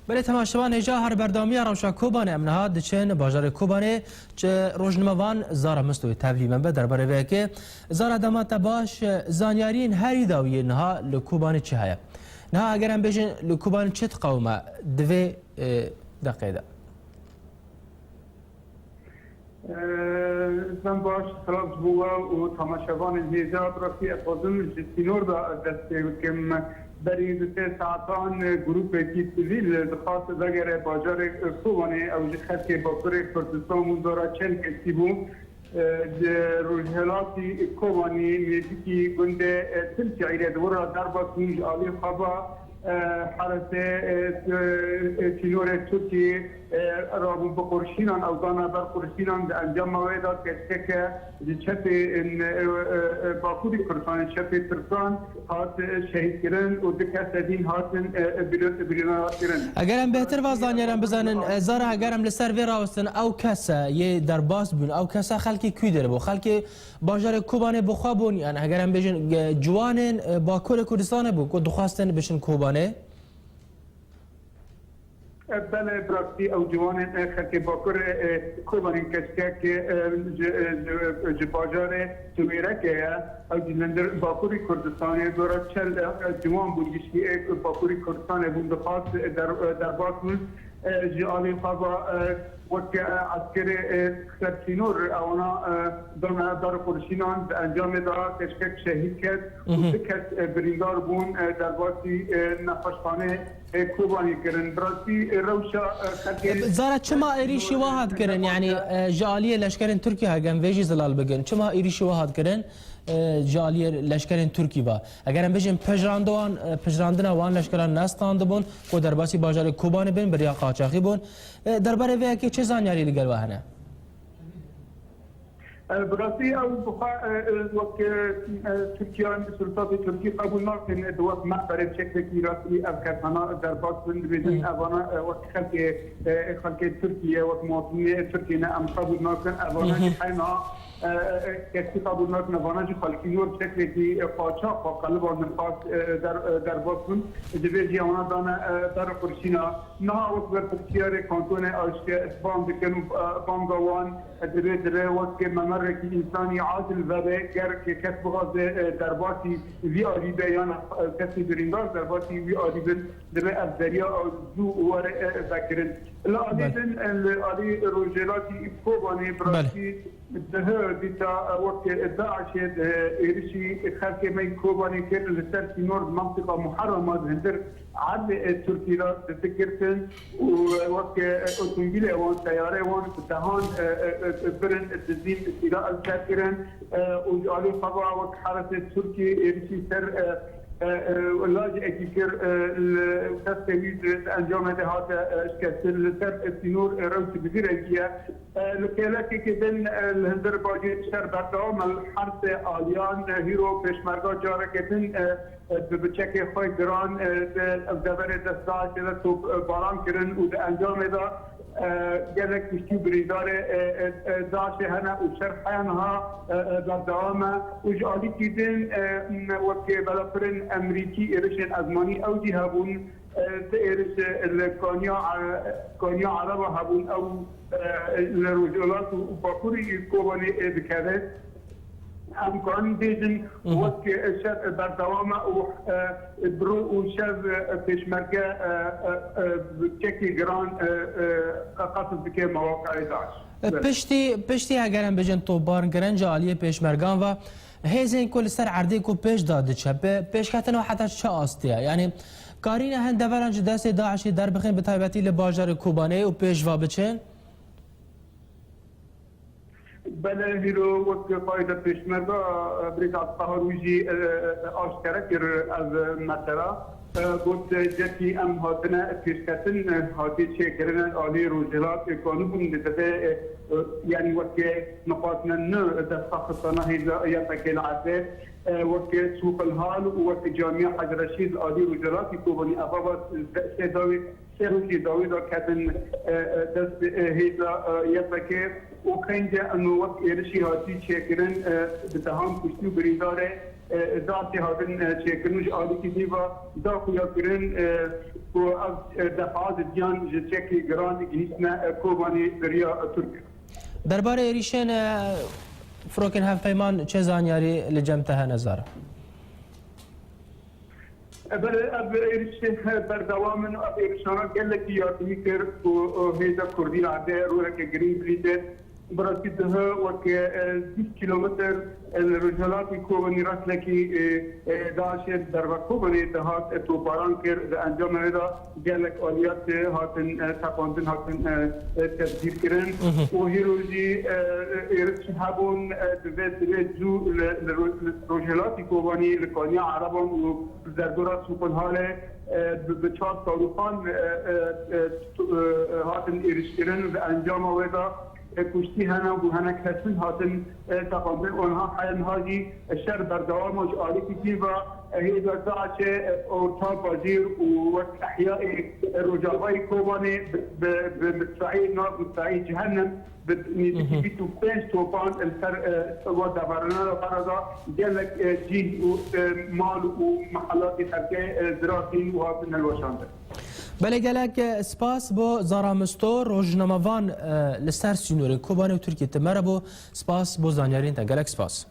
بله تماشاوان هجا هر بردامی روشا کوبانه امنها دچن باجار کوبانه چه روزنموان زارا مستوی تبلیغ به درباره وی که زارا دمات باش زانیارین هری داوی نها لکوبانه چه هیا نها اگر هم بجن لکوبانه چه قومه دوی دقیقه زن باش خلاص بوا و تماشاوان هجا برای افضل جسینور دا دست کم برای دو ساعتان گروه کی سیویل دخواست دگر باجار کوبانه او خط باکر کردستان مندارا چند کسی بود روزهلاتی کوبانی میدیکی گنده تلچه ایره دورا دربات نیج آلی خوابا حالت تینور ترکی رابون بقرشینان او دانا بر قرشینان انجام مویدات که چپ باکوری کردستان چپ ترکان هات شهید کرن و دکه سدین هاتن بیرونات کرن اگرم بهتر وازدانیارم بزنن زارا اگرم لسر وی راوستن او کسا یه درباس بون او کسا خلکی کوی داره بو خلکی باجار کوبانه بخوابون یعنی اگرم بجن جوانن باکور کردستان بو که دخواستن بشن کوبانه بله براستی او جوان خلک باکر کوبانی کشکه که باجار تویره که او جلندر باکوری کردستان دورا چل جوان بود گشتی باکوری کردستان بود دخواست در باکون جالی خوابا وقت عسکر سرچینور اونا دار قرشینان انجام دا کشکک شهید کرد و دکت بریندار بون در باسی نقاشخانه کوبانی کرن براستی روشا زارا چما ایریشی واحد کرن یعنی جالی لشکرین ترکی هاگم ویجی زلال بگن چما ایریشی واحد کرن جالی لشکرین ترکی با اگرم بجن پجراندن وان لشکران نستاند بون کو در باسی باجار کوبانه بین بریا قاچاقی بون درباره وی که چه زانیاری لگل وهنه براستی او بخا وقت ترکیان سلطات ترکی قبول نکردن دوست معبر بشکل رسمی افکارنا در باکن بزن اوانا وقت خلق ترکیه وقت مواطنین ترکیه نه ام قبول نکردن اوانا حینا کسی قبول نکردن اوانا جو خلقی نور بشکلی قاچاق و قلب و نفاق در باکن جبهه اوانا دار قرشینا نه وقت بر ترکیه کانتون آشتی اسبان بکنو بانگوان جبهه وقت ممر کی انسانی عادل و گر که کس بغاز درباتی وی آریبه یا کسی بریندار درباتی وی آریبن در از دریا زو وار ذکرن لعادیدن لعادی روجلاتی کوبانی براتی ده دیتا وقت داعش ایرشی خلق من کوبانی که لسر سینور منطقه محرمه هندر عدل ترکی را تذكرتن ووقت اوتومبيل وان سياره وان دهان برن تزيد استيلاء الكافرين وجعلوا طبعا وقت حرس تركي يمشي سر اللاجئ كيكر تستويد انجام هذا اشكال سر السنور روس بزيرجيه لكلك كدن الهندر باجي شر بدام الحرس آلیان هیرو پشمرگا جارکتن بچک خوی گران دبر دستاش تو باران کرن و انجام دا گلک کشتی بریدار داش هنه و شرحانها در دوام و جالی کدن وقت بلافرن امریکی ایرشن ازمانی اوجی هبون ایرش کانیا عرب هبون او الرجولات و باکوری کوبانی بکرد امکان دیدن وقت شب بر دوام و برو و شب پیشمرگه چکی گران قصد که مواقع داشت پشتی اگرم بجن تو بارن گرن جالیه پیشمرگان و هیزین کل سر عرضی کو پیش داده چه پیش کتن و حتی چه آستیه یعنی کارین هند دورنج دست داعشی در بخین به تایبتی لباجار کوبانه و پیشوا بچن بله هیرو وقت فایده پیشمرگا بریتات قهروجی آشکره کر از مثلا بود جتی ام هاتنا پیشکتن هاتی چه کردن عالی روزلات کانون داده یعنی وقت نقاطنا نه دست خصنا هیزا یا تکل عده وقت سوق الحال وقت جامعه حجر رشید عالی روزلات کوبانی افاوات سداوی سروکی داوی دا کردن دست هیزا یا تکل و خنجه انو وقت ایرشی هاتی چه کردن بتهام کشتی بریداره ذاتی هاتن چکرنوش آلی کی دیوا داخل کرن و از دفعات دیان جچکی گرانی گیسنا کوبانی بریا ترکیه. درباره ایریشن فروکن هفپیمان چه زانیاری لجمتها نظاره؟ ایریشن بردوامن و ایریشانا گلکی یادمی کرد و هیدا کردی عده روی که گرین بریده برای ده وقت 20 کیلومتر الرجالات کوبانی رسلکی داعش در وقت کوبانی اتحاد توپاران کرد انجام ندا گلک آلیات هاتن تقاندن هاتن تبدیل کردن و هیروزی ایرش هبون دوید جو الرجالات کوبانی لکانی عربان و زردورات سوپن حاله به 4 سالوخان هاتن ایرش کردن و انجام ویدا کشتی هنر و هنر کسان هاتن تقابل آنها حیان هایی شر بردوام و جاری کتی و هیدا داعش اورتان بازیر و احیاء رجاوای کوبانی به مدفعی نار مدفعی جهنم نزدیکی 25 توپان السر و دبرنا و فردا جلک جی و مال و محلات ترکه زراعتی و هاتن الوشانده. بله گلک سپاس با زارامستو روزنامه‌وان لسر سینوری کوبانی و ترکیه تمره بو سپاس با زانیارین تا گلک سپاس